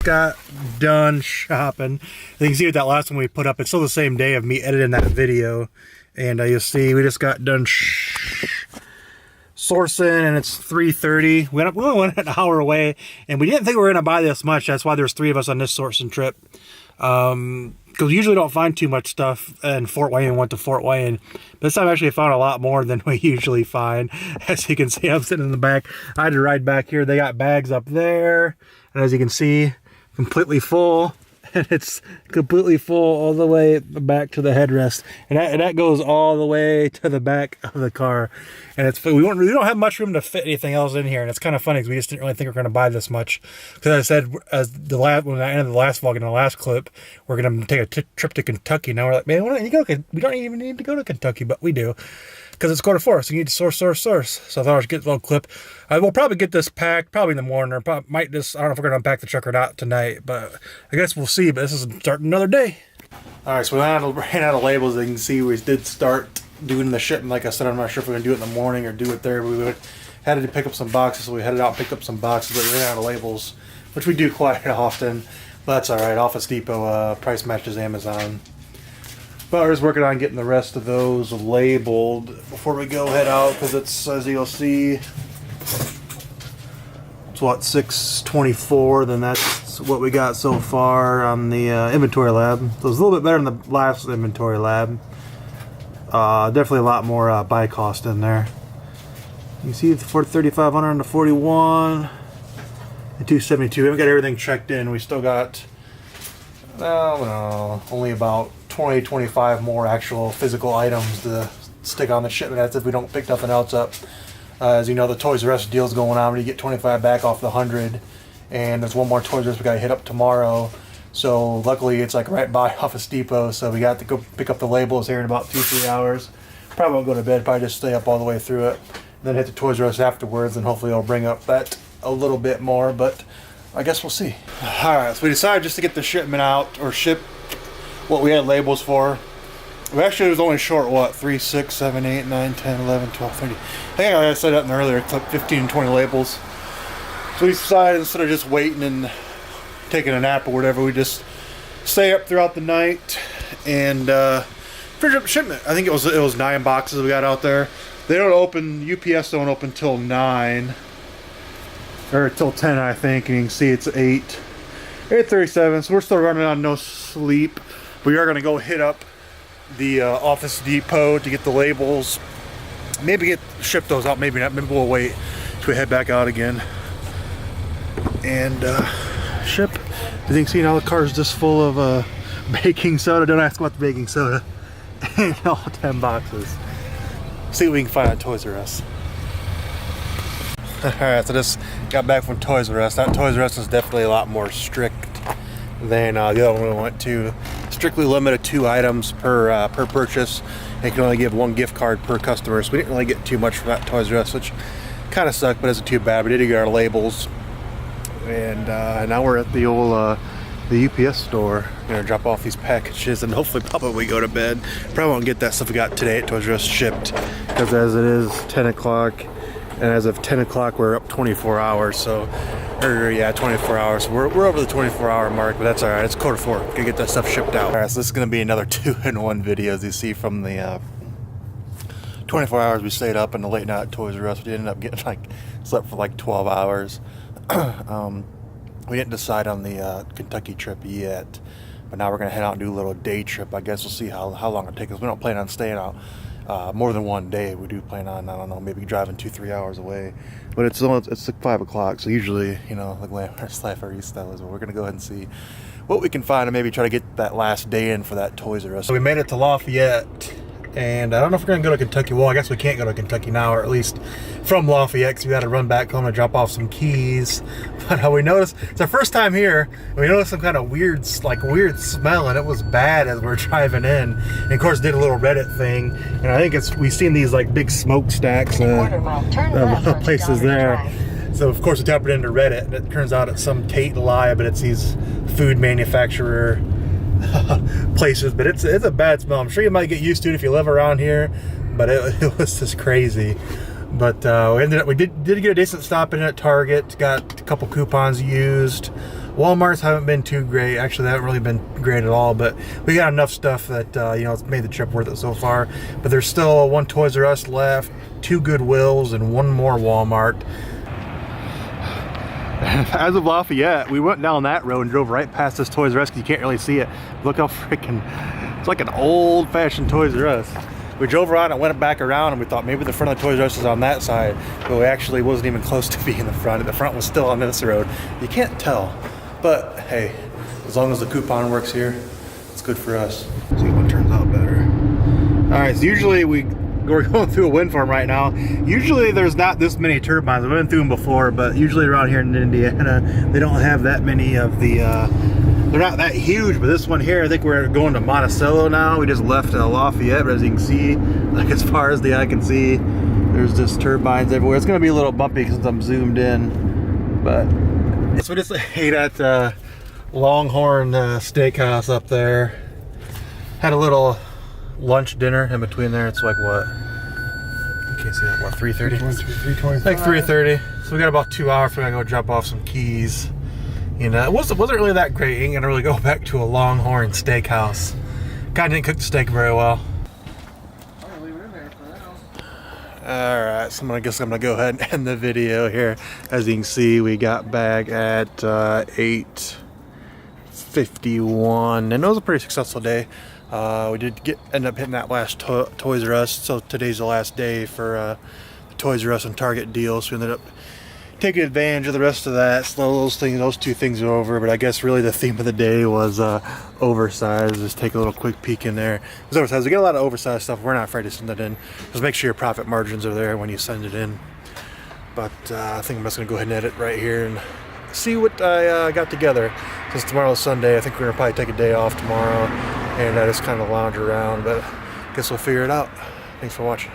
got done shopping. You can see with that last one we put up, it's still the same day of me editing that video. And you'll see we just got done sourcing, and it's 3:30. We only went an hour away, and we didn't think we were going to buy this much. That's why there's 3 of us on this sourcing trip. Because we usually don't find too much stuff in Fort Wayne. Went to Fort Wayne. This time I actually found a lot more than we usually find. As you can see, I'm sitting in the back. I had to ride back here. They got bags up there. And as you can see, completely full. And it's completely full all the way back to the headrest. And that goes all the way to the back of the car. And it's we don't have much room to fit anything else in here. And it's kind of funny because we just didn't really think we were going to buy this much. Because I said, when I ended the last vlog in the last clip, we're going to take a trip to Kentucky. Now we're like, man, we don't even need to go to Kentucky, but we do. Because it's quarter 4, so you need to source. So I thought I should get a little clip. We'll probably get this packed, probably in the morning, or I don't know if we're going to unpack the truck or not tonight, but I guess we'll see. But this is starting another day. All right, so we ran out of labels. As you can see, we did start doing the shipment. Like I said, I'm not sure if we're going to do it in the morning or do it there. We had to pick up some boxes, so we headed out and picked up some boxes, but we ran out of labels, which we do quite often. But that's all right. Office Depot price matches Amazon. But we're just working on getting the rest of those labeled before we go head out, because it's, as you'll see, it's what, 624. Then that's what we got so far on the inventory lab. So it's a little bit better than the last inventory lab. Definitely a lot more buy cost in there. You see the 3,500 and the 41 and 272. We haven't got everything checked in. We still got only about 20-25 more actual physical items to stick on the shipment. That's if we don't pick nothing else up. As you know, the Toys R Us deal's going on where you get 25 back off the 100, and there's one more Toys R Us we gotta hit up tomorrow. So luckily it's like right by Office Depot, so we got to go pick up the labels here in about 2-3 hours. Probably won't go to bed, probably just stay up all the way through it, and then hit the Toys R Us afterwards, and hopefully it'll bring up that a little bit more, but I guess we'll see. Alright, so we decided just to get the shipment out, or ship what we had labels for. We actually was only short, what, 3, 6, 7, 8, 9, 10, 11, 12, 13. I think I said that in the earlier clip, 15 and 20 labels. So we decided instead of just waiting and taking a nap or whatever, we just stay up throughout the night and finish up the shipment. I think it was 9 boxes we got out there. They don't open, UPS don't open till 9. Or till 10, I think, and you can see it's 8:37, so we're still running on no sleep. We are going to go hit up the Office Depot to get the labels. Maybe ship those out, maybe not. Maybe we'll wait till we head back out again. And ship. As you can see now, the car's just full of baking soda. Don't ask about the baking soda. And all 10 boxes. See what we can find at Toys R Us. Alright, so just got back from Toys R Us. That Toys R Us is definitely a lot more strict than the other one we went to. Strictly limited 2 items per purchase. And you can only give 1 gift card per customer, so we didn't really get too much from that Toys R Us, which kind of sucked, but isn't too bad. We did get our labels, and now we're at the old the UPS store. We're gonna drop off these packages and hopefully probably go to bed. Probably won't get that stuff we got today at Toys R Us shipped, because as it is 10 o'clock, and as of 10 o'clock we're up 24 hours, so, or yeah, 24 hours. So we're over the 24-hour mark, but that's all right. It's quarter 4. Gonna get that stuff shipped out. All right, so this is gonna be another 2-in-1 video, as you see from the 24 hours we stayed up in the late night at Toys R Us. We ended up getting slept for like 12 hours. We didn't decide on the Kentucky trip yet, but now we're gonna head out and do a little day trip. I guess we'll see how long it takes us. We don't plan on staying out more than 1 day. We do plan on, I don't know, maybe driving 2-3 hours away. But it's like 5 o'clock, so usually, you know, like Landmark's Life or East style is where we're gonna go ahead and see what we can find and maybe try to get that last day in for that Toys R Us. So we made it to Lafayette, and I don't know if we're gonna go to Kentucky. Well, I guess we can't go to Kentucky now, or at least from Lafayette, because we got to run back home and drop off some keys. But we noticed, it's our first time here, and we noticed some kind of weird smell, and it was bad as we were driving in. And of course, did a little Reddit thing, and I think we've seen these like big smokestacks of places there. So of course we tapped it into Reddit, and it turns out it's some Tate lie, but it's these food manufacturer places. But it's a bad smell. I'm sure you might get used to it if you live around here, but it was just crazy. But we did get a decent stop in at Target. Got a couple coupons used Walmarts haven't been too great. Actually, they haven't really been great at all, but we got enough stuff that, you know, it's made the trip worth it so far. But there's still one Toys R Us left, 2 Goodwills, and 1 more Walmart. As of Lafayette, we went down that road and drove right past this Toys R Us because you can't really see it. Look how freaking, it's like an old-fashioned Toys R Us. We drove around and went back around and we thought maybe the front of the Toys R Us was on that side, but we actually wasn't even close to being the front. The front was still on this road. You can't tell, but hey, as long as the coupon works here, it's good for us. See what turns out better. All right, so usually we're going through a wind farm right now. Usually there's not this many turbines. I've been through them before, but usually around here in Indiana, they don't have that many of the, they're not that huge, but this one here, I think we're going to Monticello now. We just left Lafayette, but as you can see, like as far as the eye can see, there's just turbines everywhere. It's gonna be a little bumpy since I'm zoomed in, but. So we just ate at Longhorn Steakhouse up there. Had a little lunch dinner in between there. It's like what? You can't see that. What, 3:30? 3:25. Like 3:30. So we got about 2 hours. We gotta go drop off some keys. You know, it wasn't really that great. Ain't gonna really go back to a Longhorn Steakhouse. Guy didn't cook the steak very well. I'll leave it in there for now. All right, so I guess I'm gonna go ahead and end the video here. As you can see, we got back at 8:51, and it was a pretty successful day. We did end up hitting that last Toys R Us, so today's the last day for the Toys R Us and Target deal. So we ended up taking advantage of the rest of that. So those 2 things are over, but I guess really the theme of the day was oversized. Just take a little quick peek in there. It's oversized. We get a lot of oversized stuff. We're not afraid to send it in. Just make sure your profit margins are there when you send it in. But I think I'm just gonna go ahead and edit right here and see what I got together. Since tomorrow's Sunday, I think we're gonna probably take a day off tomorrow and just kind of lounge around, but I guess we'll figure it out. Thanks for watching.